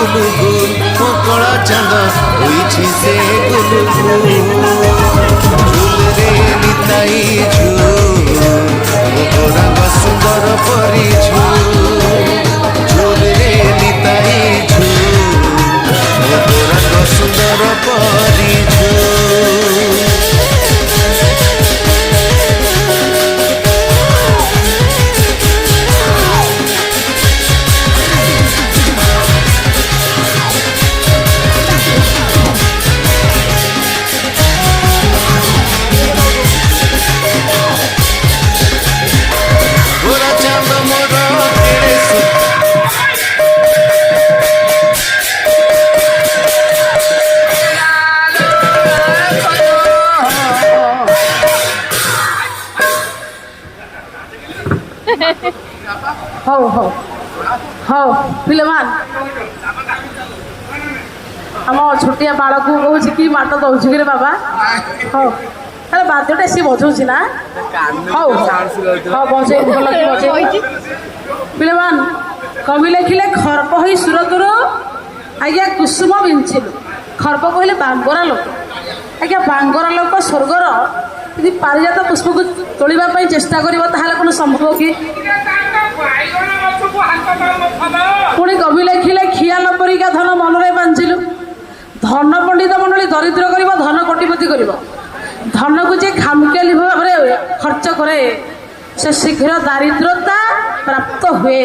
गुलगुल मो कला चांद होइछि से गुलगुल झूल रे निताई झूल मो गोरांग सुंदर परी झूल रे निताई झूल मो गोरांग सुंदर परी झूल ହଉ ହଉ ହଉ ପିଲାମାନ ଆମ ଛୋଟିଆ ବାଳକୁ କହୁଛି କି ମାଟ ଦଉଛି କିରେ ବାବା ହଉ ଆରେ ବାଦ୍ୟଟା ସିଏ ବଜଉଛି ନା ହଉ ହଉ ବଜେଇ ଭଲ କି ବଜେଇ ପିଲାମାନ କବି ଲେଖିଲେ ଖର୍ପ ହୋଇ ସୁରତରୁ ଆଜ୍ଞା କୁସୁମ ବିଞ୍ଚିଲୁ ଖର୍ପ କହିଲେ ବାଙ୍ଗରା ଲୋକ ଆଜ୍ଞା ବାଙ୍ଗରା ଲୋକ ସ୍ୱର୍ଗର ଯଦି ପାରିଜାତ ପୁଷ୍ପକୁ ତୋଳିବା ପାଇଁ ଚେଷ୍ଟା କରିବ ତାହେଲେ କ'ଣ ସମ୍ଭବ କି ପୁଣି କବି ଲେଖିଲେ ଖିଆଲ ପରିକା ଧନ ମନରେ ବାଞ୍ଚିଲୁ ଧନ ପଣ୍ଡିତ ମଣ୍ଡଳୀ ଦରିଦ୍ର କରିବ ଧନ କୋଟିପତି କରିବ ଧନକୁ ଯେ ଖାମଖିଆଲି ଭାବରେ ଖର୍ଚ୍ଚ କରେ ସେ ଶୀଘ୍ର ଦାରିଦ୍ରତା ପ୍ରାପ୍ତ ହୁଏ